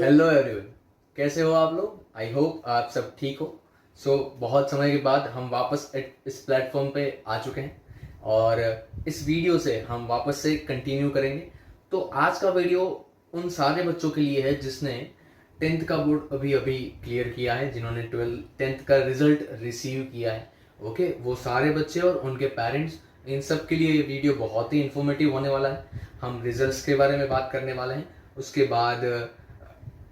Hello everyone, कैसे हो आप लोग। आई होप आप सब ठीक हो। बहुत समय के बाद हम वापस इस प्लेटफॉर्म पे आ चुके हैं और इस वीडियो से हम वापस से कंटिन्यू करेंगे। तो आज का वीडियो उन सारे बच्चों के लिए है जिसने 10th का बोर्ड अभी अभी क्लियर किया है, जिन्होंने 10th का रिजल्ट रिसीव किया है। ओके, वो सारे बच्चे और उनके पेरेंट्स, इन सब के लिए ये वीडियो बहुत ही इंफॉर्मेटिव होने वाला है। हम रिजल्ट्स के बारे में बात करने वाले हैं, उसके बाद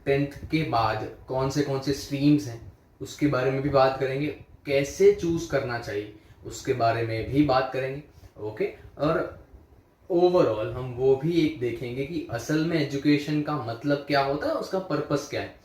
10th के बाद कौन से स्ट्रीम्स हैं उसके बारे में भी बात करेंगे, कैसे चूज करना चाहिए उसके बारे में भी बात करेंगे। ओके, और ओवरऑल हम वो भी एक देखेंगे कि असल में एजुकेशन का मतलब क्या होता है, उसका पर्पस क्या है।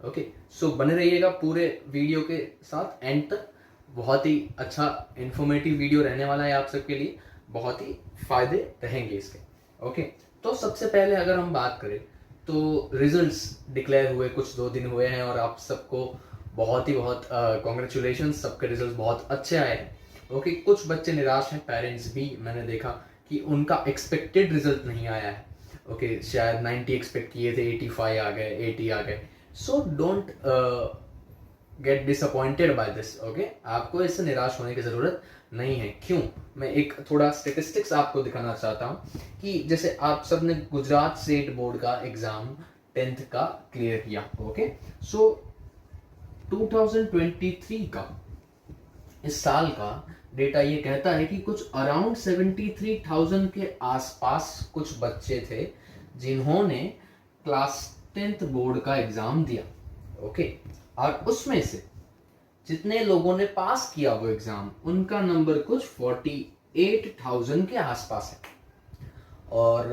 ओके, बने रहिएगा पूरे वीडियो के साथ एंड तक। बहुत ही अच्छा इंफॉर्मेटिव वीडियो रहने वाला है आप सबके लिए, बहुत ही फायदे रहेंगे इसके। ओके, तो सबसे पहले अगर हम बात करें तो रिजल्ट्स डिक्लेयर हुए, कुछ 2 दिन हुए हैं और आप सबको बहुत कॉन्ग्रेचुलेशन, सबके रिजल्ट बहुत अच्छे आए हैं। ओके, कुछ बच्चे निराश हैं, पेरेंट्स भी मैंने देखा कि उनका एक्सपेक्टेड रिजल्ट नहीं आया है। ओके, शायद 90 एक्सपेक्ट किए थे, 85 आ गए, 80 आ गए। So don't get disappointed by this. Okay, आपको इससे निराश होने की जरूरत नहीं है। क्यों? मैं एक थोड़ा स्टेटिस्टिक्स आपको दिखाना चाहता हूँ कि जैसे आप सब ने गुजरात स्टेट बोर्ड का एग्जाम 10th का क्लियर किया। ओके, 2023 का, इस साल का डेटा ये कहता है कि कुछ अराउंड 73,000 के आसपास कुछ बच्चे थे जिन्होंने क्लास 10th बोर्ड का एग्जाम दिया। ओके, और उसमें से जितने लोगों ने पास किया वो एग्जाम, उनका नंबर कुछ 48,000 के आसपास है। और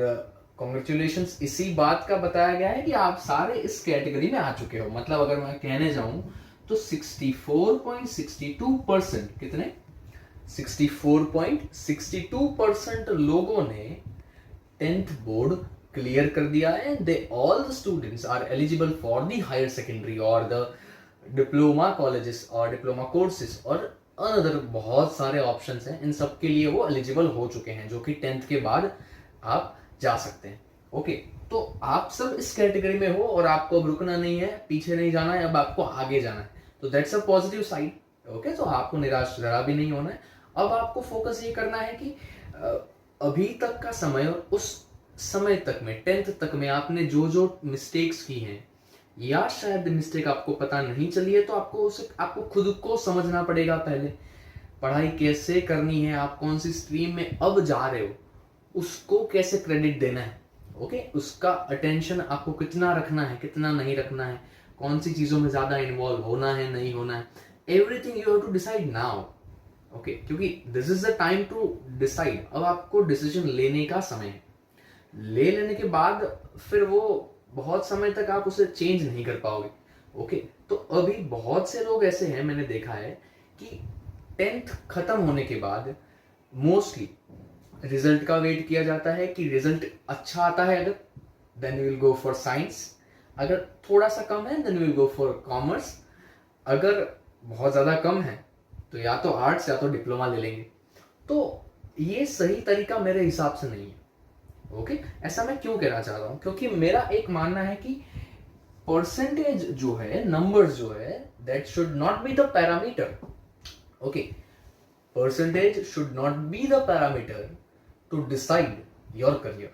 कॉन्ग्रेचुलेशंस इसी बात का बताया गया है कि आप सारे इस कैटेगरी में आ चुके हो। मतलब अगर मैं कहने जाऊं तो 64.62%, कितने 64.62% लोगों ने 10th बोर्ड क्लियर कर दिया है। They all the students are eligible for the higher secondary और द डिप्लोमा कॉलेजेस और डिप्लोमा कोर्सेज और अनदर बहुत सारे ऑप्शंस हैं। इन सब के लिए वो एलिजिबल हो चुके हैं, जो कि 10th के बाद आप जा सकते हैं। ओके, तो आप सब इस कैटेगरी में हो और आपको अब रुकना नहीं है, पीछे नहीं जाना है, अब आपको आगे जाना है। तो that's a positive side. Okay, तो आपको निराश जरा भी नहीं होना है। अब आपको फोकस ये करना है कि अभी तक का समय और उस समय तक में 10th तक में आपने जो जो मिस्टेक्स की हैं, या शायद मिस्टेक आपको पता नहीं चली है, तो आपको खुद को समझना पड़ेगा। पहले पढ़ाई कैसे करनी है, आप कौन सी स्ट्रीम में अब जा रहे हो, उसको कैसे क्रेडिट देना है। ओके, उसका अटेंशन आपको कितना रखना है, कितना नहीं रखना है, कौन सी चीजों में ज्यादा इन्वॉल्व होना है, नहीं होना है, everything you have to decide now. Okay, क्योंकि this is the time to decide. अब आपको डिसीजन लेने का समय है। ले लेने के बाद फिर वो बहुत समय तक आप उसे चेंज नहीं कर पाओगे। ओके, तो अभी बहुत से लोग ऐसे हैं, मैंने देखा है कि 10th खत्म होने के बाद मोस्टली रिजल्ट का वेट किया जाता है कि रिजल्ट अच्छा आता है अगर, then we will go for science. अगर थोड़ा सा कम है then we will go for commerce. अगर बहुत ज्यादा कम है तो या तो आर्ट्स या तो डिप्लोमा ले लेंगे। तो ये सही तरीका मेरे हिसाब से नहीं है। ओके, ऐसा मैं क्यों कहना चाह रहा हूं? क्योंकि मेरा एक मानना है कि परसेंटेज जो है, नंबर्स जो है, that should not be the parameter. Okay, percentage should not be the parameter to decide your career.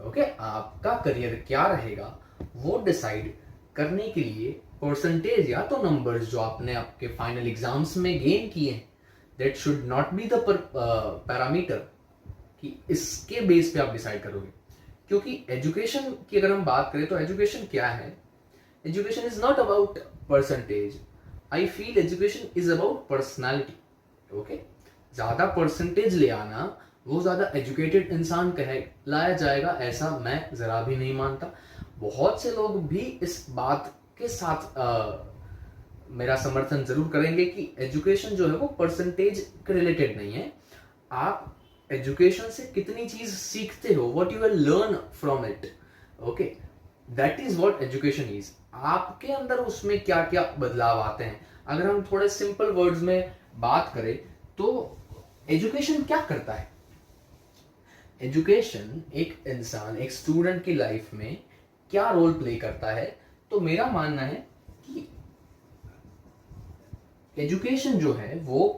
Okay, आपका करियर क्या रहेगा वो डिसाइड करने के लिए परसेंटेज या तो नंबर्स जो आपने आपके फाइनल एग्जाम्स में गेन किए हैं, that should not be the parameter कि इसके बेस पे आप डिसाइड करोगे। क्योंकि एजुकेशन की अगर हम बात करें तो एजुकेशन क्या है? Education is not about percentage. I feel education is about personality. Okay, ज्यादा परसेंटेज ले आना वो ज्यादा एजुकेटेड इंसान कहलाया जाएगा, ऐसा मैं जरा भी नहीं मानता। बहुत से लोग भी इस बात के साथ मेरा समर्थन जरूर करेंगे कि एजुकेशन जो है वो परसेंटेज के रिलेटेड नहीं है। आप एजुकेशन से कितनी चीज सीखते हो, what you will learn from it. Okay, that is what education is. आपके अंदर उसमें क्या क्या बदलाव आते हैं। अगर हम थोड़े सिंपल वर्ड्स में बात करें तो एजुकेशन क्या करता है? एजुकेशन एक इंसान, एक स्टूडेंट की लाइफ में क्या रोल प्ले करता है तो मेरा मानना है कि एजुकेशन जो है वो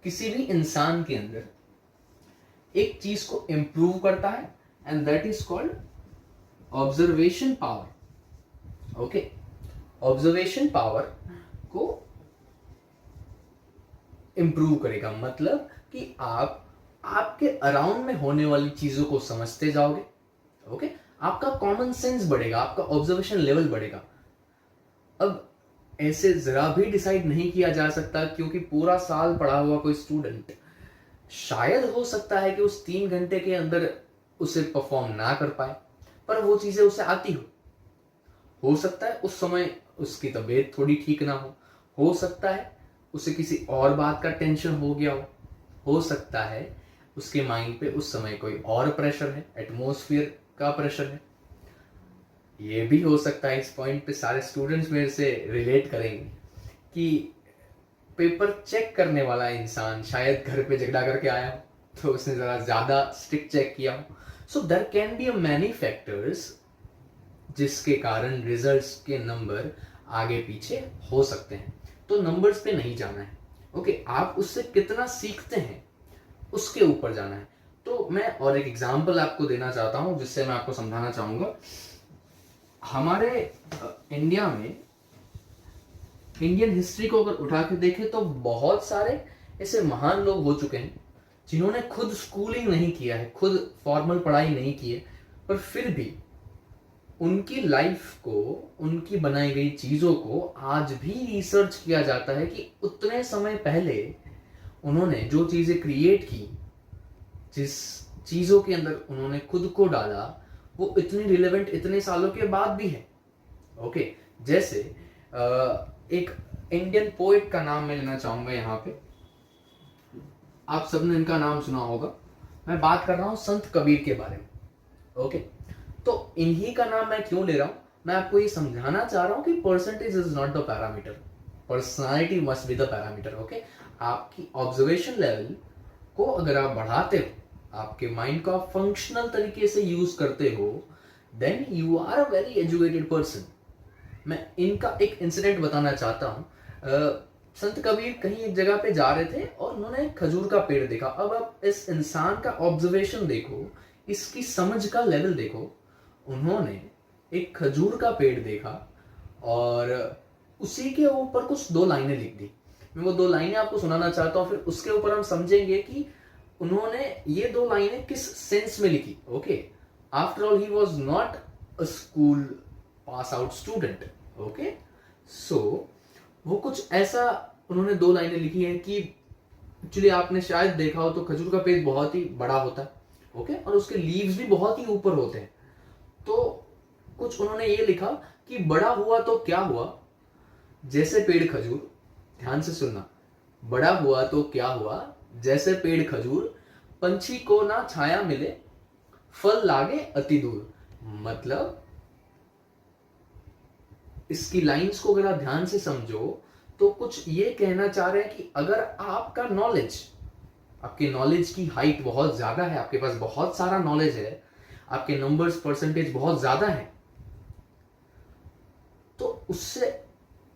किसी भी इंसान के अंदर एक चीज को इंप्रूव करता है, and that is called observation power. Okay, observation power को इंप्रूव करेगा, मतलब कि आप आपके अराउंड में होने वाली चीजों को समझते जाओगे। ओके, आपका कॉमन सेंस बढ़ेगा, आपका ऑब्जर्वेशन लेवल बढ़ेगा। अब ऐसे जरा भी डिसाइड नहीं किया जा सकता, क्योंकि पूरा साल पढ़ा हुआ कोई स्टूडेंट शायद हो सकता है कि उस 3 घंटे के अंदर उसे परफॉर्म ना कर पाए, पर वो चीजें उसे आती हो सकता है उस समय उसकी तबीयत थोड़ी ठीक ना हो सकता है उसे किसी और बात का टेंशन हो गया हो सकता है उसके माइंड पे उस समय कोई और प्रेशर है, एटमॉस्फेयर का प्रेशर है। ये भी हो सकता है, इस पॉइंट पे सारे स्टूडेंट्स मेरे से रिलेट करेंगे, कि पेपर चेक करने वाला इंसान शायद घर पे झगड़ा करके आया हो, तो उसने जरा ज्यादा स्ट्रिक्ट चेक किया हो। So there can be many factors जिसके कारण रिजल्ट्स के नंबर आगे पीछे हो सकते हैं। तो नंबर्स पे नहीं जाना है। ओके, आप उससे कितना सीखते हैं उसके ऊपर जाना है। तो मैं और एक एग्जांपल आपको देना चाहता हूं जिससे मैं आपको समझाना चाहूंगा। हमारे इंडिया में इंडियन हिस्ट्री को अगर उठा के देखें तो बहुत सारे ऐसे महान लोग हो चुके हैं जिन्होंने खुद स्कूलिंग नहीं किया है, खुद फॉर्मल पढ़ाई नहीं की है, पर फिर भी उनकी लाइफ को, उनकी बनाई गई चीजों को आज भी रिसर्च किया जाता है कि उतने समय पहले उन्होंने जो चीजें क्रिएट की, जिस चीजों के अंदर उन्होंने खुद को डाला, वो इतनी रिलेवेंट इतने सालों के बाद भी है। ओके, जैसे एक इंडियन पोएट का नाम मैं लेना चाहूंगा यहाँ पे, आप सबने इनका नाम सुना होगा। मैं बात कर रहा हूं संत कबीर के बारे में। ओके, तो इन्हीं का नाम मैं क्यों ले रहा हूं, मैं आपको ये समझाना चाह रहा हूं कि percentage is not the parameter, personality must be the parameter. Okay, आपकी ऑब्जर्वेशन लेवल को अगर आप बढ़ाते हो, आपके माइंड को आप फंक्शनल तरीके से यूज करते हो, then you are a very educated person. मैं इनका एक इंसिडेंट बताना चाहता हूं। संत कबीर कहीं एक जगह पे जा रहे थे और उन्होंने खजूर का पेड़ देखा। अब आप इस इंसान का ऑब्जर्वेशन देखो, इसकी समझ का लेवल देखो। उन्होंने एक खजूर का पेड़ देखा और उसी के ऊपर कुछ 2 लाइनें लिख दी। मैं वो 2 लाइनें आपको सुनाना चाहता हूँ, फिर उसके ऊपर हम समझेंगे कि उन्होंने ये 2 लाइनें किस सेंस में लिखी। Okay, after all he was not a school pass out student. Okay, so वो कुछ ऐसा उन्होंने 2 लाइनें लिखी है कि एक्चुअली आपने शायद देखा हो तो खजूर का पेड़ बहुत ही बड़ा होता है। ओके, और उसके लीव्स भी बहुत ही ऊपर होते हैं। तो कुछ उन्होंने ये लिखा कि बड़ा हुआ तो क्या हुआ, जैसे पेड़ खजूर, ध्यान से सुनना, बड़ा हुआ तो क्या हुआ जैसे पेड़ खजूर, पंछी को ना छाया मिले, फल लागे अति दूर। मतलब इसकी लाइंस को अगर आप ध्यान से समझो तो कुछ ये कहना चाह रहे हैं कि अगर आपका नॉलेज, आपके नॉलेज की हाइट बहुत ज्यादा है, आपके पास बहुत सारा नॉलेज है, आपके नंबर्स परसेंटेज बहुत ज्यादा है, तो उससे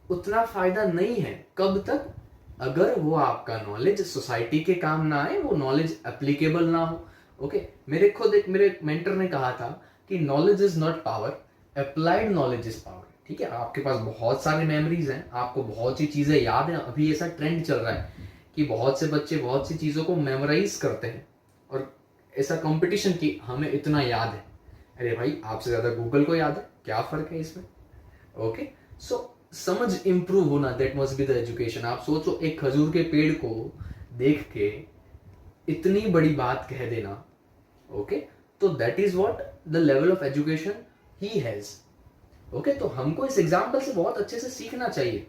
उतना फायदा नहीं है। कब तक? अगर वो आपका नॉलेज सोसाइटी के काम ना आए, वो नॉलेज एप्लीकेबल ना हो। ओके, मेरे मेंटर ने कहा था कि knowledge is not power, applied knowledge is power. ठीक है, आपके पास बहुत सारे मेमोरीज हैं, आपको बहुत सी चीजें याद हैं। अभी ऐसा ट्रेंड चल रहा है कि बहुत से बच्चे बहुत सी चीजों को मेमोराइज करते हैं और ऐसा कंपटीशन कि हमें इतना याद है। अरे भाई, आपसे ज्यादा गूगल को याद है, क्या फर्क है इसमें। ओके, सो समझ इंप्रूव होना, that must be the education. आप सोचो, एक खजूर के पेड़ को देख के इतनी बड़ी बात कह देना। ओके, तो that is what the level of education he has. Okay, तो हमको इस एग्जाम्पल से बहुत अच्छे से सीखना चाहिए।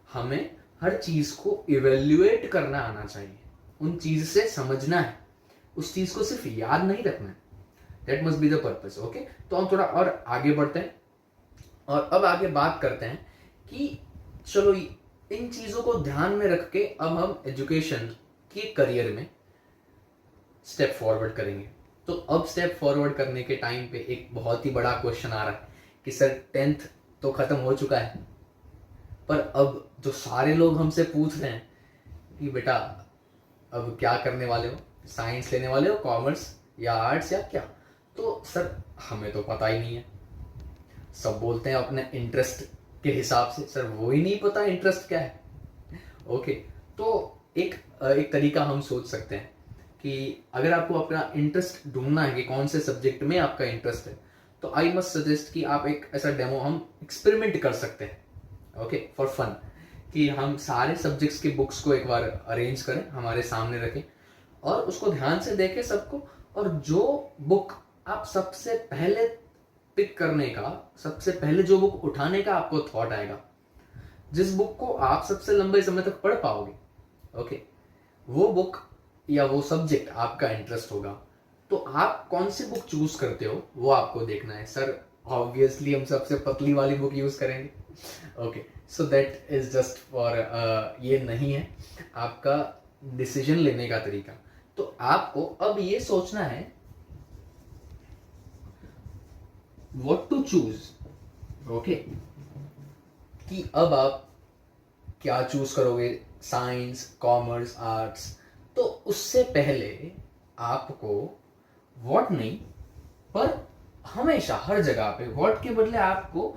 हमें हर चीज को इवेल्युएट करना आना चाहिए, उन चीज से समझना है, उस चीज को सिर्फ याद नहीं रखना है। That must be the purpose. Okay, तो हम थोड़ा और आगे बढ़ते हैं और अब आगे बात करते हैं कि चलो इन चीजों को ध्यान में रख के अब हम एजुकेशन के करियर में स्टेप फॉरवर्ड करेंगे। तो अब स्टेप फॉरवर्ड करने के टाइम पे एक बहुत ही बड़ा क्वेश्चन आ रहा है कि सर 10th तो खत्म हो चुका है। पर अब जो सारे लोग हमसे पूछ रहे हैं कि बेटा अब क्या करने वाले हो, साइंस लेने वाले हो, कॉमर्स या आर्ट्स या क्या, तो सर हमें तो पता ही नहीं है। सब बोलते हैं अपने इंटरेस्ट के हिसाब से, सर वो ही नहीं पता इंटरेस्ट क्या है। ओके, तो एक एक तरीका हम सोच सकते हैं कि अगर आपको अपना इंटरेस्ट ढूंढना है कि कौन से सब्जेक्ट में आपका इंटरेस्ट है, तो आई मस्ट सजेस्ट कि आप एक ऐसा डेमो हम एक्सपेरिमेंट कर सकते हैं, ओके, फॉर फन, कि हम सारे सब्जेक्ट्स की बुक्स को एक बार अरेंज करें, हमारे सामने रखें और उसको ध्यान से देखें सबको, और जो बुक आप सबसे पहले पिक करने का, सबसे पहले जो बुक उठाने का आपको थॉट आएगा, जिस बुक को आप सबसे लंबे समय तक पढ़ पाओगे, ओके, वो बुक या वो सब्जेक्ट आपका इंटरेस्ट होगा। तो आप कौन सी बुक चूज करते हो वो आपको देखना है। सर ऑब्वियसली हम सबसे पतली वाली बुक यूज करेंगे, okay, so that is just for, ये नहीं है आपका डिसीजन लेने का तरीका। तो आपको अब ये सोचना है व्हाट टू चूज, ओके, कि अब आप क्या चूज करोगे, साइंस, कॉमर्स, आर्ट्स। तो उससे पहले आपको व्हाट नहीं, पर हमेशा हर जगह पे व्हाट के बदले आपको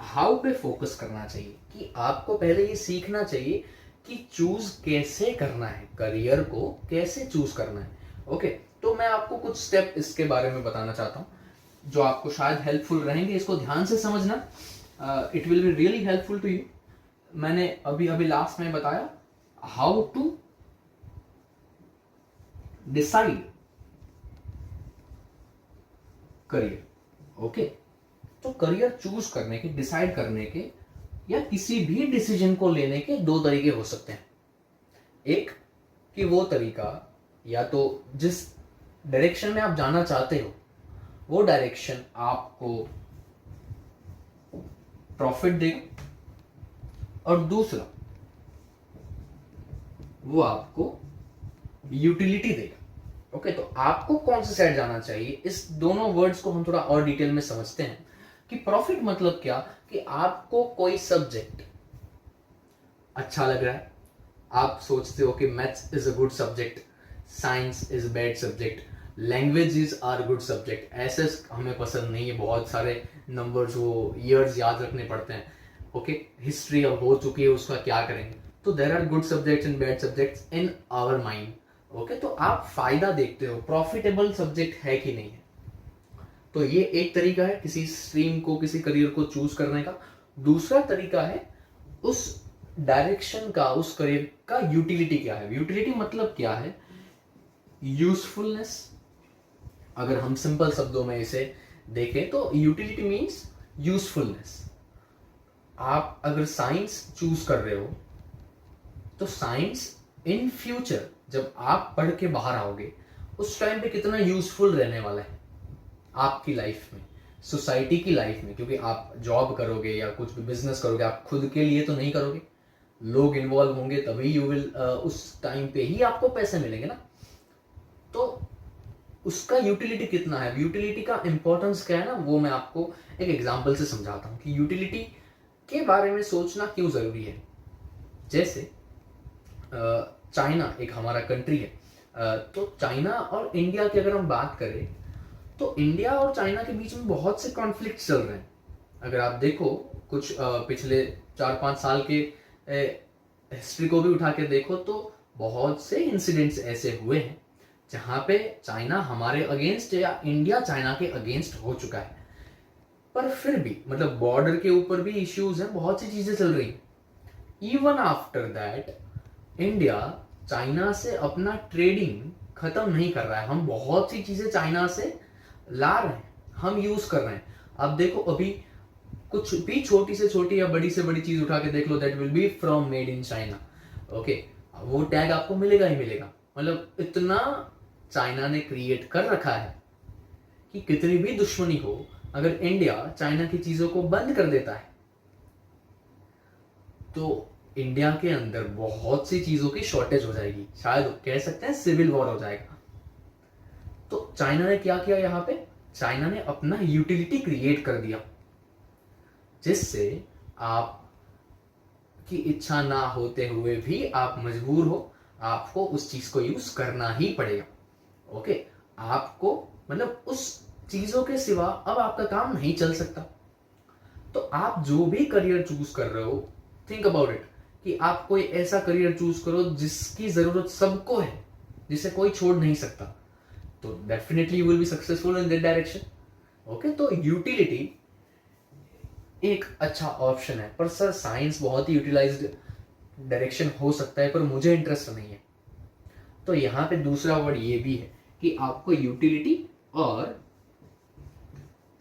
हाउ पे फोकस करना चाहिए, कि आपको पहले ये सीखना चाहिए कि चूज कैसे करना है, करियर को कैसे चूज करना है। ओके, तो मैं आपको कुछ स्टेप इसके बारे में बताना चाहता हूं जो आपको शायद हेल्पफुल रहेंगे। इसको ध्यान से समझना, it will be really helpful to you. मैंने अभी अभी लास्ट में बताया how to decide career, okay. तो करियर चूज करने के, डिसाइड करने के या किसी भी डिसीजन को लेने के दो तरीके हो सकते हैं। एक कि वो तरीका या तो जिस डायरेक्शन में आप जाना चाहते हो वो डायरेक्शन आपको प्रॉफिट देगा, और दूसरा वो आपको यूटिलिटी देगा। ओके, तो आपको कौन सी साइड जाना चाहिए, इस दोनों वर्ड्स को हम थोड़ा और डिटेल में समझते हैं। कि प्रॉफिट मतलब क्या, कि आपको कोई सब्जेक्ट अच्छा लग रहा है, आप सोचते हो कि maths is a good subject, science is bad subject, languages are good subject, ऐसे हमें पसंद नहीं है, बहुत सारे नंबर्स, वो ईयर्स याद रखने पड़ते हैं, ओके, हिस्ट्री अब हो चुकी है उसका क्या करेंगे। तो there are good subjects and bad subjects in our mind, okay. तो आप फायदा देखते हो, प्रॉफिटेबल सब्जेक्ट है कि नहीं है। तो ये एक तरीका है किसी स्ट्रीम को, किसी करियर को चूज करने का। दूसरा तरीका है उस डायरेक्शन का, उस करियर का यूटिलिटी क्या है। यूटिलिटी मतलब क्या है, यूजफुलनेस। अगर हम सिंपल शब्दों में इसे देखें तो यूटिलिटी मीन्स यूजफुलनेस। आप अगर साइंस चूज कर रहे हो तो साइंस इन फ्यूचर जब आप पढ़ के बाहर आओगे उस टाइम पे कितना यूजफुल रहने वाला है आपकी लाइफ में, सोसाइटी की लाइफ में। क्योंकि आप जॉब करोगे या कुछ भी बिजनेस करोगे, आप खुद के लिए तो नहीं करोगे, लोग इन्वॉल्व होंगे तभी यू विल, उस टाइम पे ही आपको पैसे मिलेंगे ना। तो उसका यूटिलिटी कितना है, यूटिलिटी का इंपॉर्टेंस क्या है ना, वो मैं आपको एक एग्जांपल से समझाता हूँ कि यूटिलिटी के बारे में सोचना क्यों जरूरी है। जैसे चाइना एक हमारा कंट्री है, तो चाइना और इंडिया की अगर हम बात करें तो इंडिया और चाइना के बीच में बहुत से कॉन्फ्लिक्ट चल रहे हैं। अगर आप देखो कुछ पिछले 4-5 साल के हिस्ट्री को भी उठा के देखो तो बहुत से इंसिडेंट्स ऐसे हुए हैं जहां पे चाइना हमारे अगेंस्ट या इंडिया चाइना के अगेंस्ट हो चुका है। पर फिर भी मतलब बॉर्डर के ऊपर भी इश्यूज हैं, बहुत सी चीजें चल रही हैं। Even after that India China से अपना ट्रेडिंग खत्म नहीं कर रहा है। हम बहुत सी चीजें चाइना से ला रहे हैं, हम यूज कर रहे हैं। अब देखो अभी कुछ भी छोटी से छोटी या बड़ी से बड़ी चीज उठा के देख लो, that will be from made in China, okay, वो टैग आपको मिलेगा ही मिलेगा। मतलब इतना चाइना ने क्रिएट कर रखा है कि कितनी भी दुश्मनी हो, अगर इंडिया चाइना की चीजों को बंद कर देता है तो इंडिया के अंदर बहुत सी चीजों की शॉर्टेज हो जाएगी, शायद कह सकते हैं सिविल वॉर हो जाएगा। तो चाइना ने क्या किया यहाँ पे, चाइना ने अपना यूटिलिटी क्रिएट कर दिया, जिससे आप की इच्छा ना होते हुए भी आप मजबूर हो, आपको उस चीज को यूज करना ही पड़ेगा। ओके, आपको मतलब उस चीजों के सिवा अब आपका काम नहीं चल सकता। तो आप जो भी करियर चूज कर रहे हो, थिंक अबाउट इट कि आप कोई ऐसा करियर चूज करो जिसकी जरूरत सबको है, जिसे कोई छोड़ नहीं सकता, तो definitely you will be successful in that direction. Okay, तो यूटिलिटी एक अच्छा ऑप्शन है, पर सर साइंस बहुत ही यूटिलाइज्ड डायरेक्शन हो सकता है, पर मुझे इंटरेस्ट नहीं है। तो यहां पे दूसरा वर्ड ये भी है कि आपको यूटिलिटी और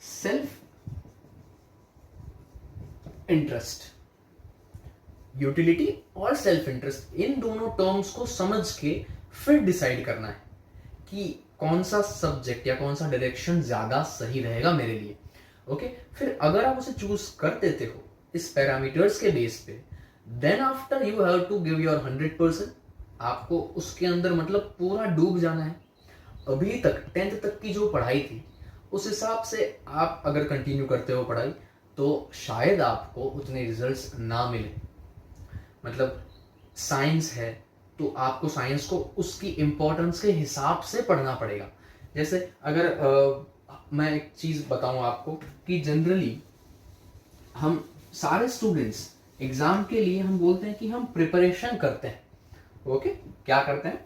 सेल्फ इंटरेस्ट, यूटिलिटी और सेल्फ इंटरेस्ट, इन दोनों टर्म्स को समझ के फिर डिसाइड करना है कि कौन सा सब्जेक्ट या कौन सा डायरेक्शन ज्यादा सही रहेगा मेरे लिए। ओके, फिर अगर आप उसे चूज कर देते हो इस पैरामीटर्स के बेस पे, then after you have to give your 100%। आपको उसके अंदर मतलब पूरा डूब जाना है। अभी तक 10th तक की जो पढ़ाई थी, उस हिसाब से आप अगर कंटिन्यू करते हो पढ़ाई, तो शायद आपको उतने रिजल्ट्स ना मिले। मतलब साइंस है तो आपको साइंस को उसकी इंपॉर्टेंस के हिसाब से पढ़ना पड़ेगा। जैसे अगर मैं एक चीज बताऊं आपको कि जनरली हम सारे स्टूडेंट्स एग्जाम के लिए हम बोलते हैं कि हम प्रिपरेशन करते हैं। ओके, क्या करते हैं?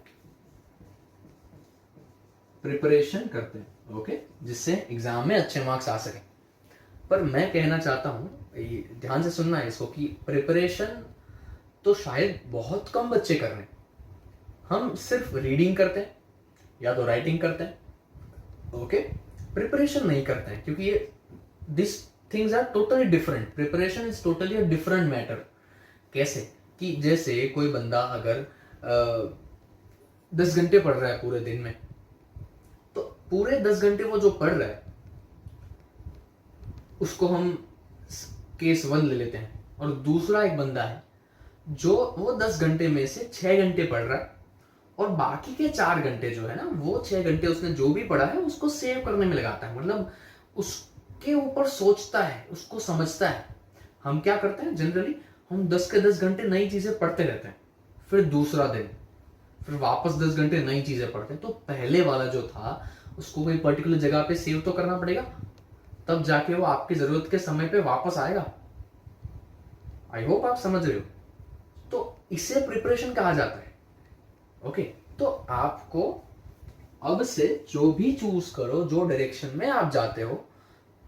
प्रिपरेशन करते हैं। ओके, जिससे एग्जाम में अच्छे मार्क्स आ सके। पर मैं कहना चाहता हूं, ध्यान से सुनना है इसको, कि प्रिपरेशन तो शायद बहुत कम बच्चे कर रहे हैं। हम सिर्फ रीडिंग करते हैं या तो राइटिंग करते हैं। ओके, प्रिपरेशन नहीं करते हैं, क्योंकि ये this things are totally different. Preparation is totally a different matter. कैसे कि जैसे कोई बंदा अगर 10 घंटे पढ़ रहा है पूरे दिन में, तो पूरे 10 घंटे वो जो पढ़ रहा है उसको हम केस 1 ले लेते हैं, और दूसरा एक बंदा है जो वो 10 घंटे में से 6 घंटे पढ़ रहा है, और बाकी के 4 घंटे जो है ना, वो 6 घंटे उसने जो भी पढ़ा है उसको सेव करने में लगाता है। मतलब उसके ऊपर सोचता है, उसको समझता है। हम क्या करते हैं जनरली, हम 10 के 10 घंटे नई चीजें पढ़ते रहते हैं, फिर दूसरा दिन फिर वापस 10 घंटे नई चीजें पढ़ते हैं। तो पहले वाला जो था उसको कोई पर्टिकुलर जगह पे सेव तो करना पड़ेगा, तब जाके वो आपकी जरूरत के समय पे वापस आएगा। आई होप आप समझ रहे हो। तो इसे प्रिपरेशन कहा जाता है। ओके, तो आपको अब से जो भी चूज करो, जो डायरेक्शन में आप जाते हो,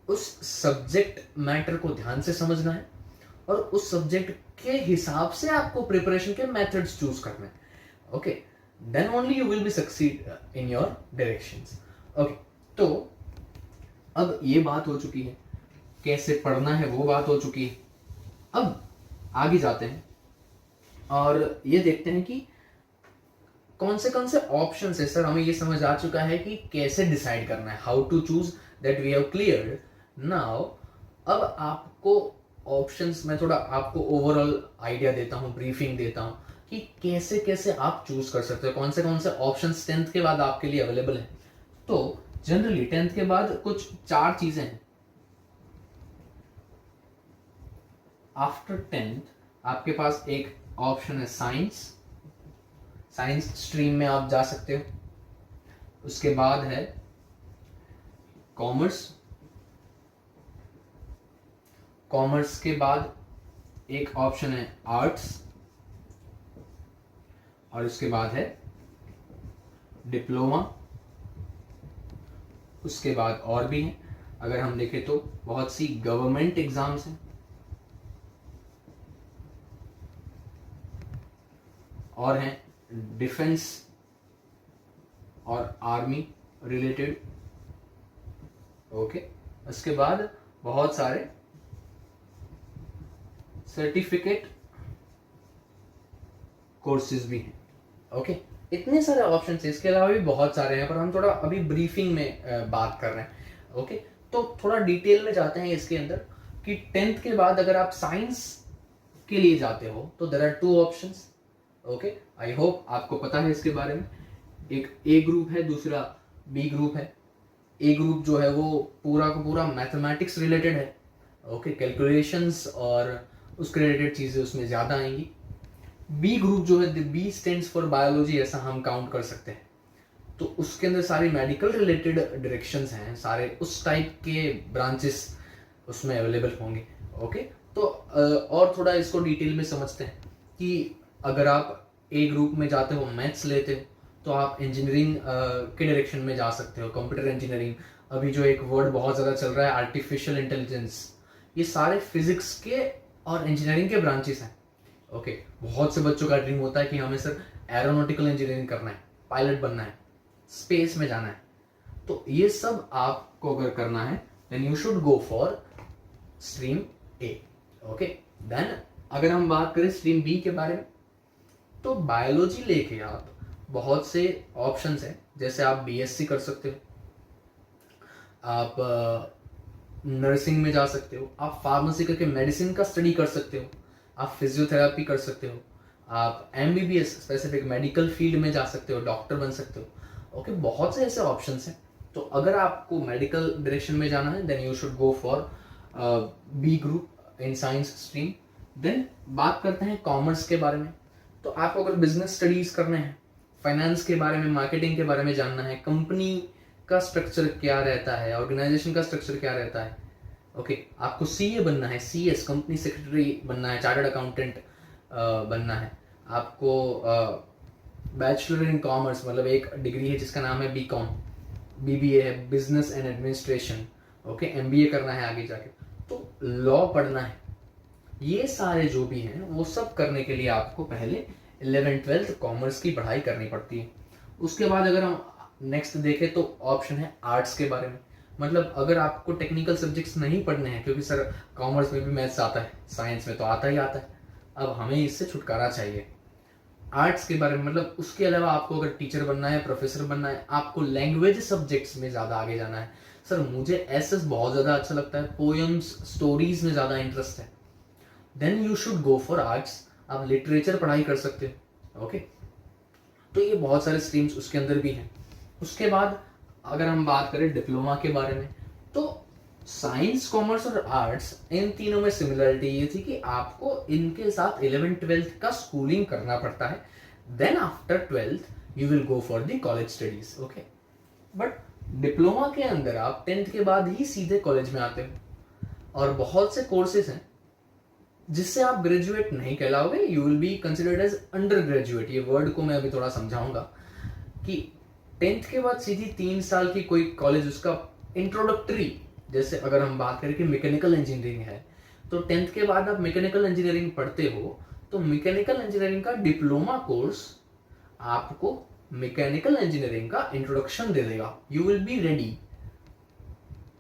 उस सब्जेक्ट मैटर को ध्यान से समझना है, और उस सब्जेक्ट के हिसाब से आपको प्रिपरेशन के मेथड्स चूज करने हैं। Okay, then only you will be succeed in your directions. Okay, तो अब ये बात हो चुकी है, कैसे पढ़ना है वो बात हो चुकी है। अब आगे जाते हैं और ये देखते हैं कि कौन से ऑप्शन है। सर हमें ये समझ आ चुका है कि कैसे डिसाइड करना है, how to choose, that we have cleared now. अब आपको ऑप्शंस, मैं थोड़ा आपको ओवरऑल आइडिया देता हूँ, ब्रीफिंग देता हूँ कि कैसे कैसे आप चूज कर सकते हो, कौन से ऑप्शंस 10th के बाद आपके लिए अवेलेबल है। तो जनरली 10th के बाद कुछ 4 चीजें हैं। आफ्टर 10th आपके पास एक ऑप्शन है साइंस। साइंस स्ट्रीम में आप जा सकते हो। उसके बाद है कॉमर्स। कॉमर्स के बाद एक ऑप्शन है आर्ट्स, और उसके बाद है डिप्लोमा। उसके बाद और भी हैं, अगर हम देखें तो बहुत सी गवर्नमेंट एग्जाम्स हैं, और हैं डिफेंस और आर्मी रिलेटेड। ओके, उसके बाद बहुत सारे सर्टिफिकेट कोर्सेज भी हैं। ओके, इतने सारे ऑप्शन है, इसके अलावा भी बहुत सारे हैं, पर हम थोड़ा अभी ब्रीफिंग में बात कर रहे हैं। ओके, तो थोड़ा डिटेल में जाते हैं इसके अंदर कि 10th के बाद अगर आप साइंस के लिए जाते हो तो there are 2 options. Okay, I hope आपको पता है इसके बारे में। एक ए ग्रुप है, दूसरा बी ग्रुप है। ए ग्रुप जो है वो पूरा का पूरा मैथमेटिक्स रिलेटेड है, ओके, कैलकुलेशंस और उसके रिलेटेड चीज़ें उसमें ज़्यादा आएंगी। बी ग्रुप जो है, बी स्टैंड्स फॉर बायोलॉजी, ऐसा हम काउंट कर सकते हैं। तो उसके अंदर सारी मेडिकल रिलेटेड डायरेक्शंस हैं, सारे उस टाइप के ब्रांचेस उसमें अवेलेबल होंगे, ओके। तो और थोड़ा इसको डिटेल में समझते हैं कि अगर आप ए ग्रुप में जाते हो, मैथ्स लेते हो, तो आप इंजीनियरिंग के डायरेक्शन में जा सकते हो, कंप्यूटर इंजीनियरिंग, अभी जो एक वर्ड बहुत ज़्यादा चल रहा है आर्टिफिशियल इंटेलिजेंस, ये सारे फिजिक्स के और इंजीनियरिंग के ब्रांचेस हैं, ओके। बहुत से बच्चों का ड्रीम होता है कि हमें सर एरोनॉटिकल इंजीनियरिंग करना है, पायलट बनना है, स्पेस में जाना है। तो ये सब आपको अगर करना है then you should go for stream A, okay. Then अगर हम बात करें स्ट्रीम बी के बारे में, तो बायोलॉजी लेके आप बहुत से ऑप्शंस हैं, जैसे आप बीएससी कर सकते हो, आप नर्सिंग में जा सकते हो, आप फार्मेसी करके मेडिसिन का स्टडी कर सकते हो, आप फिजियोथेरापी कर सकते हो, आप एमबीबीएस स्पेसिफिक मेडिकल फील्ड में जा सकते हो, डॉक्टर बन सकते हो, ओके। बहुत से ऐसे ऑप्शंस हैं। तो अगर आपको मेडिकल डायरेक्शन में जाना है then you should go for B group in science stream. Then बात करते हैं कॉमर्स के बारे में। तो आपको अगर बिजनेस स्टडीज करने हैं, फाइनेंस के बारे में, मार्केटिंग के बारे में जानना है, कंपनी का स्ट्रक्चर क्या रहता है, ऑर्गेनाइजेशन का स्ट्रक्चर क्या रहता है, ओके, आपको सीए बनना है, सीएस कंपनी सेक्रेटरी बनना है, चार्टर्ड अकाउंटेंट बनना है, आपको बैचलर इन कॉमर्स मतलब एक डिग्री है जिसका नाम है बीकॉम, बीबीए है business and administration, okay, MBA करना है आगे जाके, तो लॉ पढ़ना है। ये सारे जो भी हैं वो सब करने के लिए आपको पहले 11th-12th कॉमर्स की पढ़ाई करनी पड़ती है। उसके बाद अगर हम नेक्स्ट देखें तो ऑप्शन है आर्ट्स के बारे में। मतलब अगर आपको टेक्निकल सब्जेक्ट्स नहीं पढ़ने हैं, क्योंकि सर कॉमर्स में भी मैथ्स आता है, साइंस में तो आता ही आता है, अब हमें इससे छुटकारा चाहिए। आर्ट्स के बारे में मतलब उसके अलावा आपको अगर टीचर बनना है, प्रोफेसर बनना है, आपको लैंग्वेज सब्जेक्ट्स में ज़्यादा आगे जाना है। सर मुझे एसएस बहुत ज़्यादा अच्छा लगता है, पोएम्स स्टोरीज में ज़्यादा इंटरेस्ट है, then you should go for arts. आप लिटरेचर पढ़ाई कर सकते हो, ओके। तो ये बहुत सारे स्ट्रीम्स उसके अंदर भी हैं। उसके बाद अगर हम बात करें डिप्लोमा के बारे में, तो साइंस, कॉमर्स और आर्ट्स इन तीनों में सिमिलरिटी ये थी कि आपको इनके साथ 11th-12th का स्कूलिंग करना पड़ता है, then after 12th you will go for the college studies, okay. But diploma के अंदर आप 10th के बाद ही सीधे कॉलेज में आते हो, और बहुत से कोर्सेज हैं जिससे आप ग्रेजुएट नहीं कहलाओगे, you will be considered as under graduate. ये वर्ड को मैं अभी थोड़ा समझाऊंगा कि 10th के बाद सीधी 3 साल की कोई कॉलेज उसका इंट्रोडक्टरी, जैसे अगर हम बात करें कि मैकेनिकल इंजीनियरिंग है, तो 10th के बाद आप मैकेनिकल इंजीनियरिंग पढ़ते हो, तो मैकेनिकल इंजीनियरिंग का डिप्लोमा कोर्स आपको मैकेनिकल इंजीनियरिंग का इंट्रोडक्शन दे देगा। You will be ready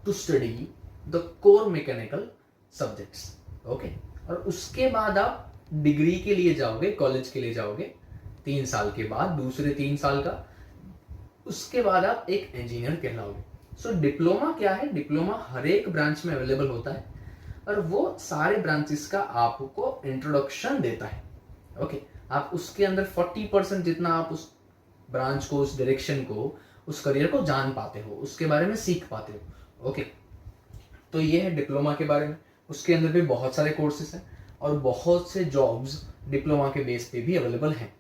to study the core mechanical subjects, okay. और उसके बाद आप डिग्री के लिए जाओगे, कॉलेज के लिए जाओगे 3 साल के बाद, दूसरे 3 साल का, उसके बाद आप एक इंजीनियर कहलाओगे। सो डिप्लोमा क्या है? डिप्लोमा हर एक ब्रांच में अवेलेबल होता है और वो सारे ब्रांचेस का आपको इंट्रोडक्शन देता है, ओके। आप उसके अंदर 40% जितना आप उस ब्रांच को, उस डायरेक्शन को, उस करियर को जान पाते हो, उसके बारे में सीख पाते हो, ओके। तो ये है डिप्लोमा के बारे में। उसके अंदर भी बहुत सारे कोर्सेज हैं और बहुत से जॉब्स डिप्लोमा के बेस पे भी अवेलेबल हैं।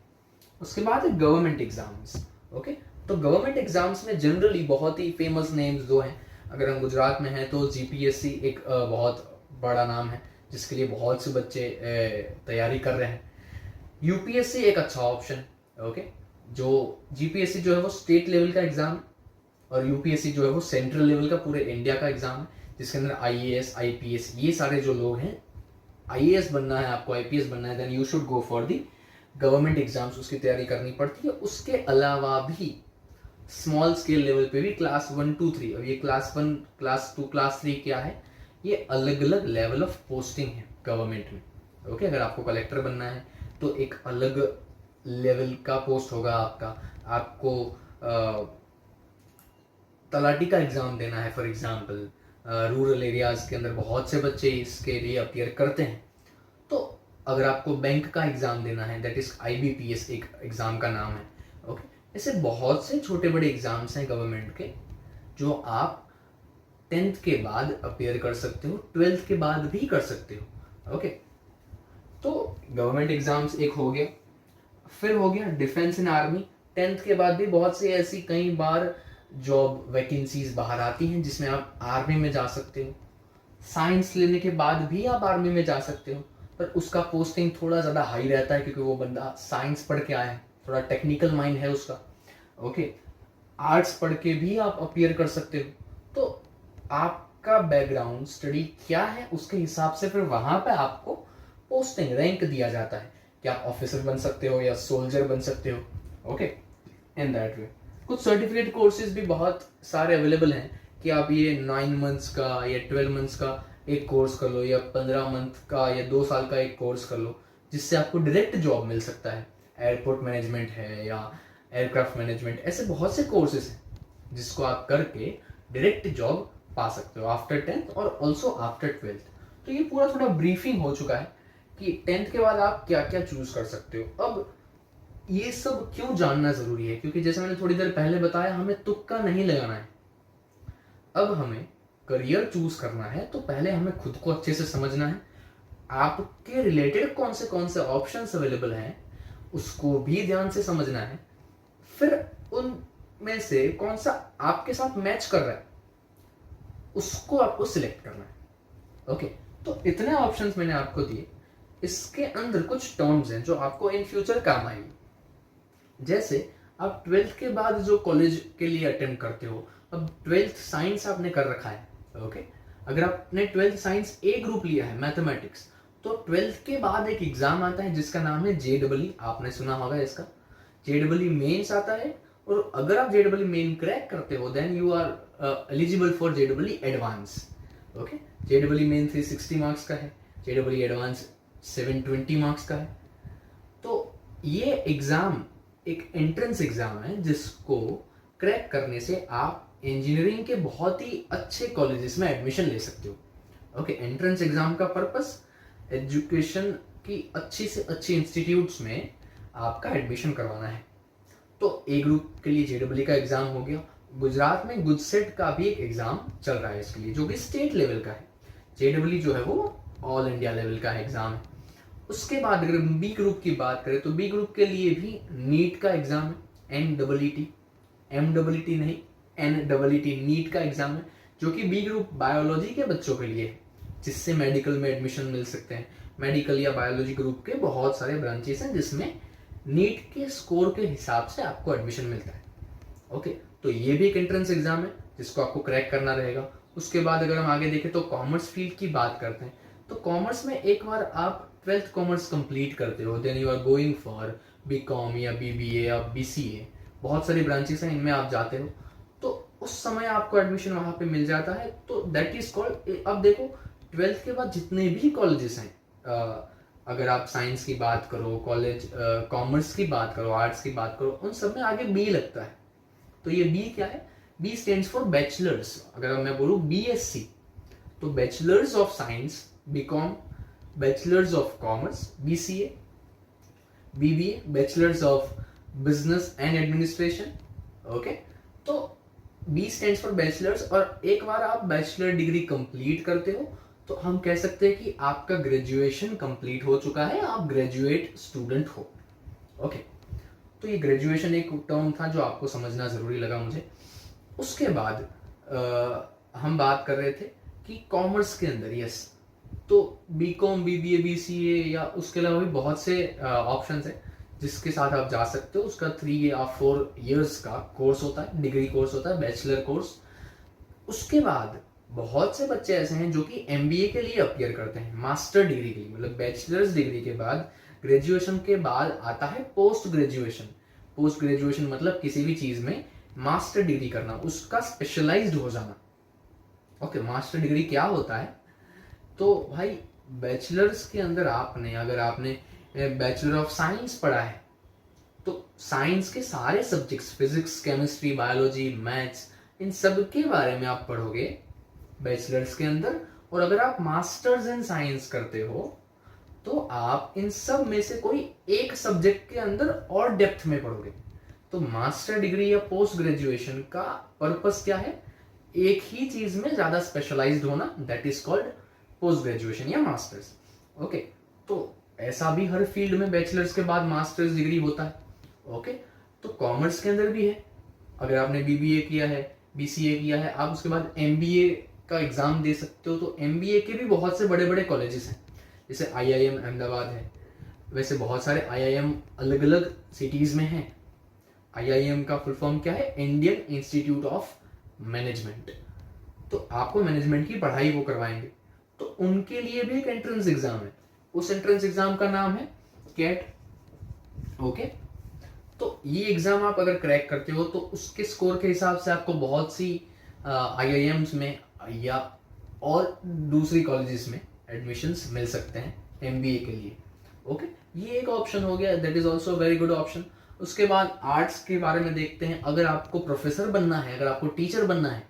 उसके बाद है गवर्नमेंट एग्जाम्स, ओके। तो गवर्नमेंट एग्जाम्स में जनरली बहुत ही फेमस नेम्स जो हैं, अगर हम गुजरात में हैं तो जीपीएससी एक बहुत बड़ा नाम है जिसके लिए बहुत से बच्चे तैयारी कर रहे हैं। यूपीएससी एक अच्छा ऑप्शन, ओके। जो जीपीएससी जो है वो स्टेट लेवल का एग्जाम, और यूपीएससी जो है वो सेंट्रल लेवल का पूरे इंडिया का एग्जाम है, जिसके अंदर आईएएस, आईपीएस, ये सारे जो लोग हैं, आईएएस बनना है आपको, आईपीएस बनना है, then you should go for the government exams, उसकी तैयारी करनी पड़ती है। उसके अलावा भी स्मॉल स्केल लेवल पे भी क्लास 1, 2, 3, और ये क्लास 1, क्लास 2, क्लास 3 क्या है, ये अलग अलग लेवल ऑफ पोस्टिंग है गवर्नमेंट में, ओके। अगर आपको कलेक्टर बनना है तो एक अलग लेवल का पोस्ट होगा आपका, आपको तलाटी का एग्जाम देना है फॉर एग्जाम्पल। रूरल एरियाज के अंदर बहुत से बच्चे इसके लिए अपीयर करते हैं। तो अगर आपको बैंक का एग्जाम देना है, दैट इज आईबीपीएस एक एग्जाम का नाम है, ओके। ऐसे बहुत से छोटे बड़े एग्जाम्स हैं गवर्नमेंट के जो आप 10th के बाद अपीयर कर सकते हो, 12th के बाद भी कर सकते हो। ओके, तो गवर्नमेंट एग्जाम्स एक हो गया, फिर हो गया डिफेंस एंड आर्मी। 10th के बाद भी बहुत सी ऐसी कई बार जॉब वैकेंसीज बाहर आती हैं जिसमें आप आर्मी में जा सकते हो। साइंस लेने के बाद भी आप आर्मी में जा सकते हो, पर उसका पोस्टिंग थोड़ा ज़्यादा हाई रहता है क्योंकि वो बंदा साइंस पढ़ के आया है, थोड़ा टेक्निकल माइंड है उसका। ओके, आर्ट्स पढ़ के भी आप अपीयर कर सकते हो। तो आपका बैकग्राउंड स्टडी क्या है उसके हिसाब से फिर वहां पे आपको पोस्टिंग रैंक दिया जाता है कि आप ऑफिसर बन सकते हो या सोल्जर बन सकते हो। ओके, इन दैट वे कुछ सर्टिफिकेट कोर्सेज भी बहुत सारे अवेलेबल हैं कि आप ये 9 मंथ्स का या 12 मंथ्स का एक कोर्स कर लो, या 15 मंथ का या 2 साल का एक कोर्स कर लो, जिससे आपको डायरेक्ट जॉब मिल सकता है। एयरपोर्ट मैनेजमेंट है या एयरक्राफ्ट मैनेजमेंट, ऐसे बहुत से कोर्सेज हैं जिसको आप करके डायरेक्ट जॉब पा सकते हो आफ्टर 10th और ऑल्सो आफ्टर 12th। तो ये पूरा थोड़ा ब्रीफिंग हो चुका है कि 10th के बाद आप क्या क्या चूज कर सकते हो। अब ये सब क्यों जानना जरूरी है, क्योंकि जैसे मैंने थोड़ी देर पहले बताया, हमें तुक्का नहीं लगाना है। अब हमें करियर चूज करना है तो पहले हमें खुद को अच्छे से समझना है, आपके रिलेटेड कौन से ऑप्शंस अवेलेबल हैं उसको भी ध्यान से समझना है, फिर उनमें से कौन सा आपके साथ मैच कर रहा है उसको आपको सिलेक्ट करना है। ओके, तो इतने ऑप्शंस मैंने आपको दिए, इसके अंदर कुछ टर्म्स हैं जो आपको इन फ्यूचर काम आएंगी। जैसे आप 12th के बाद जो कॉलेज के लिए अटेम्प्ट करते हो, अब 12th साइंस आपने कर रखा है। ओके, अगर आपने 12th साइंस ए ग्रुप लिया है मैथमेटिक्स, तो 12th के बाद एक एग्जाम आता है जिसका नाम है JEE, आपने सुना होगा इसका। JEE मेंस आता है, और अगर आप JEE मेन क्रैक करते हो then you are eligible for JEE advance. Okay, JEE main 360 marks का है, JEE एडवांस 720 मार्क्स का है। तो ये एग्जाम एक एंट्रेंस एग्जाम है जिसको क्रैक करने से आप इंजीनियरिंग के बहुत ही अच्छे कॉलेजेस में एडमिशन ले सकते हो। ओके, एंट्रेंस एग्जाम का पर्पस एजुकेशन की अच्छी से अच्छी इंस्टीट्यूट्स में आपका एडमिशन करवाना है। तो ए ग्रुप के लिए JEE का एग्जाम हो गया। गुजरात में गुजसेट का भी एक एग्जाम चल रहा है इसके लिए, जो कि स्टेट लेवल का है। JEE जो है वो ऑल इंडिया लेवल का एग्जाम है। उसके बाद अगर बी ग्रुप की बात करें तो बी ग्रुप के लिए भी नीट का एग्जाम है, NEET, MEET नहीं, NEET, नीट का एग्जाम है, जो कि बी ग्रुप बायोलॉजी के बच्चों के लिए है, जिससे मेडिकल में एडमिशन मिल सकते हैं। मेडिकल या बायोलॉजी ग्रुप के बहुत सारे ब्रांचेस हैं जिसमें नीट के स्कोर के हिसाब से आपको एडमिशन मिलता है। ओके, तो ये भी एक एंट्रेंस एग्जाम है जिसको आपको क्रैक करना रहेगा। उसके बाद अगर हम आगे देखें तो कॉमर्स फील्ड की बात करते हैं, तो कॉमर्स में एक बार आप 12th कॉमर्स कंप्लीट करते हो then you are going for BCom या BBA या BCA, बहुत सारी ब्रांचेस हैं, इनमें आप जाते हो, तो उस समय आपको एडमिशन वहां पे मिल जाता है। तो दैट इज कॉल्ड, अब देखो 12th के बाद जितने भी कॉलेजेस हैं, अगर आप साइंस की बात करो, कॉलेज कॉमर्स की बात करो, आर्ट्स की बात करो, उन सब में आगे बी लगता है। तो ये बी क्या है, बी स्टैंड्स फॉर बैचलर्स। अगर मैं बोलूँ BSc, तो bachelors of science BCom, bachelors of commerce BCA, BBA bachelors of business and administration. Okay, तो बी स्टैंड्स फॉर बैचलर्स, और एक बार आप बैचलर डिग्री कंप्लीट करते हो तो हम कह सकते हैं कि आपका ग्रेजुएशन कंप्लीट हो चुका है, आप ग्रेजुएट स्टूडेंट हो। ओके, तो ये ग्रेजुएशन एक टर्म था जो आपको समझना जरूरी लगा मुझे। उसके बाद हम बात कर रहे थे कि कॉमर्स के अंदर, यस, तो BCom, BBA, BCA या उसके अलावा भी बहुत से ऑप्शंस हैं जिसके साथ आप जा सकते हो। उसका 3 या 4 इयर्स का कोर्स होता है, डिग्री कोर्स होता है, बैचलर कोर्स। उसके बाद बहुत से बच्चे ऐसे हैं जो कि MBA के लिए अपीयर करते हैं, मास्टर डिग्री के लिए, मतलब बैचलर्स डिग्री के बाद, ग्रेजुएशन के बाद आता है पोस्ट ग्रेजुएशन। पोस्ट ग्रेजुएशन मतलब किसी भी चीज में मास्टर डिग्री करना, उसका स्पेशलाइज्ड हो जाना। ओके, मास्टर डिग्री क्या होता है, तो भाई बैचलर्स के अंदर आपने, अगर आपने बैचलर ऑफ साइंस पढ़ा है तो साइंस के सारे subjects, physics, chemistry, biology, maths, इन सब के बारे में आप पढ़ोगे बैचलर्स के अंदर। और अगर आप मास्टर्स इन साइंस करते हो तो आप इन सब में से कोई एक सब्जेक्ट के अंदर और डेप्थ में पढ़ोगे। तो मास्टर डिग्री या पोस्ट ग्रेजुएशन का पर्पस क्या है, एक ही चीज में ज्यादा स्पेशलाइज्ड होना, that is called post graduation या मास्टर्स। ओके, तो ऐसा भी हर फील्ड में बैचलर्स के बाद मास्टर्स डिग्री होता है। ओके, तो कॉमर्स के अंदर भी है, अगर आपने बीबीए किया है, बीसीए किया है, आप उसके बाद एमबीए का एग्जाम दे सकते हो। तो एमबीए के भी बहुत से बड़े बड़े कॉलेजेस हैं, जैसे आईआईएम अहमदाबाद है, वैसे बहुत सारे आईआईएम अलग अलग सिटीज में हैं। आईआईएम का फुल फॉर्म क्या है? Indian institute of management. तो आपको मैनेजमेंट की पढ़ाई वो करवाएंगे, तो उनके लिए भी एक एंट्रेंस एग्जाम है, उस एंट्रेंस एग्जाम का नाम है कैट। ओके, तो ये एग्जाम आप अगर क्रैक करते हो तो उसके स्कोर के हिसाब से आपको बहुत सी आईआईएम्स में या और दूसरी कॉलेजेस में एडमिशंस मिल सकते हैं एमबीए के लिए। ओके, ये एक ऑप्शन हो गया, that is also very good option. उसके बाद आर्ट्स के बारे में देखते हैं। अगर आपको प्रोफेसर बनना है, अगर आपको टीचर बनना है,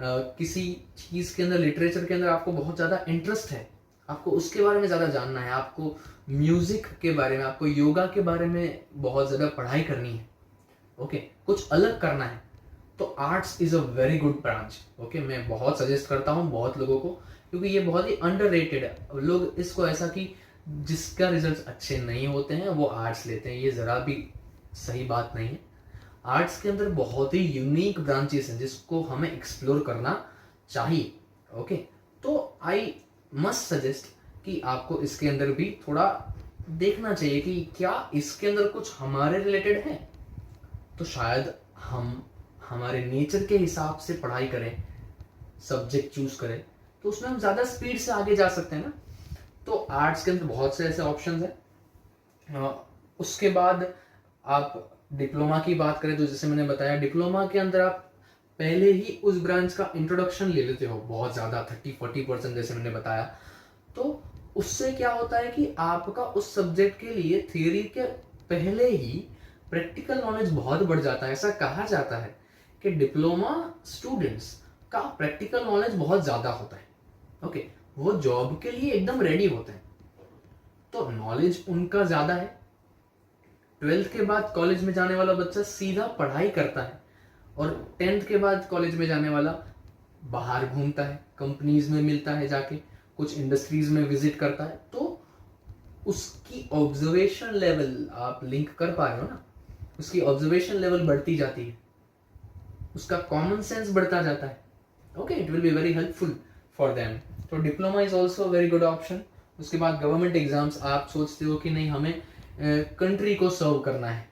किसी चीज के अंदर, लिटरेचर के अंदर आपको बहुत ज्यादा इंटरेस्ट है, आपको उसके बारे में ज्यादा जानना है, आपको म्यूजिक के बारे में, आपको योगा के बारे में बहुत ज्यादा पढ़ाई करनी है, ओके, कुछ अलग करना है, तो arts is a very good branch. Okay, मैं बहुत सजेस्ट करता हूँ बहुत लोगों को, क्योंकि ये बहुत ही अंडररेटेड है। लोग इसको ऐसा कि जिसका रिजल्ट अच्छे नहीं होते हैं वो आर्ट्स लेते हैं, ये जरा भी सही बात नहीं है। आर्ट्स के अंदर बहुत ही यूनिक ब्रांचेस हैं जिसको हमें एक्सप्लोर करना चाहिए। ओके, तो आई मस्ट सजेस्ट कि आपको इसके अंदर भी थोड़ा देखना चाहिए कि क्या इसके अंदर कुछ हमारे रिलेटेड है, तो शायद हम हमारे नेचर के हिसाब से पढ़ाई करें, सब्जेक्ट चूज करें, तो उसमें हम ज्यादा स्पीड से आगे जा सकते हैं ना। तो आर्ट्स के अंदर बहुत से ऐसे ऑप्शंस हैं। उसके बाद आप डिप्लोमा की बात करें तो जैसे मैंने बताया, डिप्लोमा के अंदर आप पहले ही उस ब्रांच का इंट्रोडक्शन ले लेते हो बहुत ज्यादा, 30-40% जैसे मैंने बताया। तो उससे क्या होता है कि आपका उस सब्जेक्ट के लिए थियरी के पहले ही प्रैक्टिकल नॉलेज बहुत बढ़ जाता है। ऐसा कहा जाता है कि डिप्लोमा स्टूडेंट्स का प्रैक्टिकल नॉलेज बहुत ज्यादा होता है। ओके, वो जॉब के लिए एकदम रेडी होते हैं, तो नॉलेज उनका ज्यादा है। 12th के बाद कॉलेज में जाने वाला बच्चा सीधा पढ़ाई करता है, और 10th के बाद कॉलेज में जाने वाला बाहर घूमता है, कंपनीज में मिलता है जाके, कुछ इंडस्ट्रीज में विजिट करता है। तो उसकी ऑब्जर्वेशन लेवल, आप लिंक कर पा रहे हो ना, उसकी ऑब्जर्वेशन लेवल बढ़ती जाती है, उसका कॉमन सेंस बढ़ता जाता है। Okay, it will be very helpful for them. तो diploma is also very good option. उसके बाद गवर्नमेंट एग्जाम्स, आप सोचते हो कि नहीं हमें कंट्री को सर्व करना है,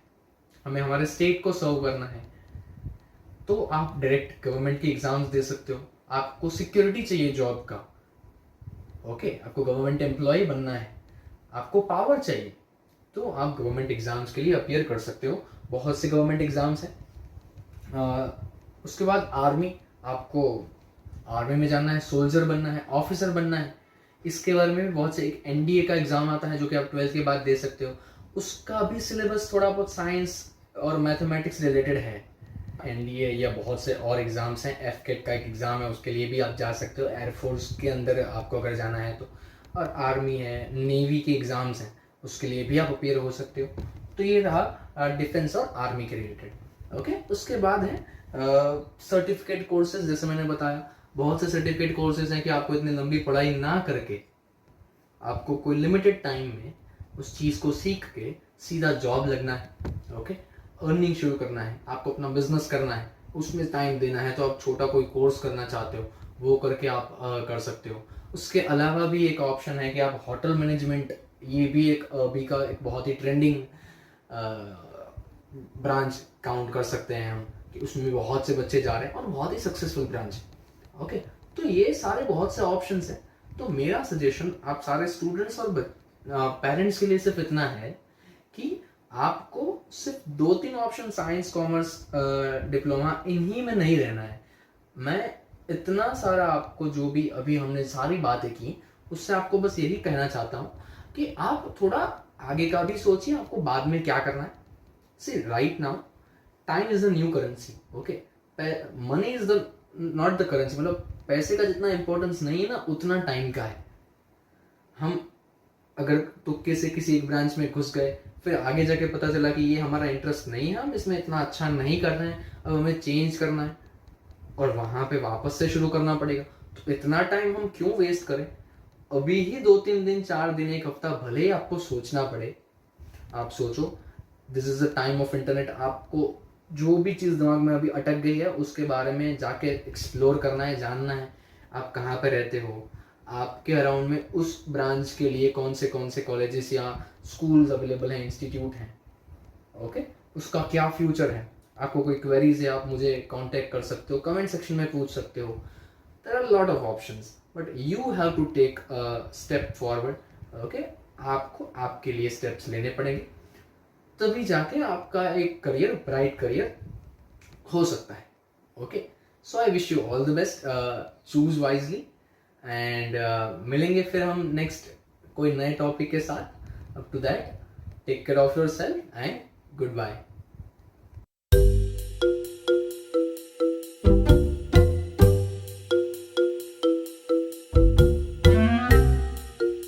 हमें हमारे स्टेट को सर्व करना है, तो आप डायरेक्ट गवर्नमेंट की एग्जाम्स दे सकते हो। आपको सिक्योरिटी चाहिए जॉब का, ओके, आपको गवर्नमेंट एम्प्लॉय बनना है, आपको पावर चाहिए, तो आप गवर्नमेंट एग्जाम्स के लिए अपियर कर सकते हो। बहुत से गवर्नमेंट एग्जाम्स हैं। उसके बाद आर्मी, आपको आर्मी में जाना है, सोल्जर बनना है, ऑफिसर बनना है, इसके बारे में भी बहुत से, एक एनडीए का एग्जाम आता है जो कि आप 12th के बाद दे सकते हो। उसका भी सिलेबस थोड़ा बहुत साइंस और मैथमेटिक्स रिलेटेड है। एनडीए या बहुत से और एग्जाम्स हैं, एफकेट का एक एग्जाम है, उसके लिए भी आप जा सकते हो, एयरफोर्स के अंदर आपको अगर जाना है तो। और आर्मी है, नेवी के एग्जाम्स हैं, उसके लिए भी आप अपियर हो सकते हो। तो ये रहा डिफेंस और आर्मी के रिलेटेड। ओके, उसके बाद है सर्टिफिकेट कोर्सेज। जैसे मैंने बताया, बहुत से सर्टिफिकेट कोर्सेज हैं कि आपको इतनी लंबी पढ़ाई ना करके आपको कोई लिमिटेड टाइम में उस चीज को सीख के सीधा जॉब लगना है। ओके, अर्निंग शुरू करना है, आपको अपना बिजनेस करना है, उसमें टाइम देना है, तो आप छोटा कोई कोर्स करना चाहते हो वो करके आप कर सकते हो। उसके अलावा भी एक ऑप्शन है कि आप होटल मैनेजमेंट, ये भी एक अभी का एक बहुत ही ट्रेंडिंग ब्रांच काउंट कर सकते हैं हम, कि उसमें भी बहुत से बच्चे जा रहे हैं और बहुत ही सक्सेसफुल ब्रांच है। ओके, तो ये सारे बहुत से ऑप्शंस हैं। तो मेरा सजेशन आप सारे स्टूडेंट्स और पेरेंट्स के लिए सिर्फ इतना है कि आपको सिर्फ 2-3 ऑप्शन, साइंस, कॉमर्स, डिप्लोमा, इन्हीं में नहीं रहना है। मैं इतना सारा आपको, जो भी अभी हमने सारी बातें की, उससे आपको बस यही कहना चाहता हूँ कि आप थोड़ा आगे का भी सोचिए, आपको बाद में क्या करना है। See, right now time is the new currency. Okay, money is the not the currency, मतलब पैसे का जितना इंपॉर्टेंस नहीं है ना, उतना टाइम का है। हम अगर तुक्के से किसी एक ब्रांच में घुस गए, फिर आगे जाके पता चला कि ये हमारा इंटरेस्ट नहीं है, हम इसमें इतना अच्छा नहीं कर रहे हैं, अब हमें चेंज करना है, और वहां पे वापस से शुरू करना पड़ेगा। तो इतना टाइम हम क्यों वेस्ट करें? अभी ही 2-3 दिन, 4 दिन, एक हफ्ता भले ही आपको सोचना पड़े, आप सोचो। This is the time of internet. आपको जो भी चीज़ दिमाग में अभी अटक गई है उसके बारे में जाके एक्सप्लोर करना है, जानना है। आप कहाँ पे रहते हो, आपके अराउंड में उस ब्रांच के लिए कौन से कॉलेजेस या स्कूल्स अवेलेबल हैं, इंस्टीट्यूट हैं, ओके, उसका क्या फ्यूचर है। आपको कोई क्वेरीज है, आप मुझे कांटेक्ट कर सकते हो, कमेंट सेक्शन में पूछ सकते हो। There are lot of options, but you have to take a step forward, okay. आपको आपके लिए स्टेप्स लेने पड़ेंगे, तभी जाके आपका एक करियर, ब्राइट करियर हो सकता है, okay. So I wish you all the best, choose wisely, and मिलेंगे फिर हम नेक्स्ट कोई नए टॉपिक के साथ। Up to that, take care of yourself and good bye.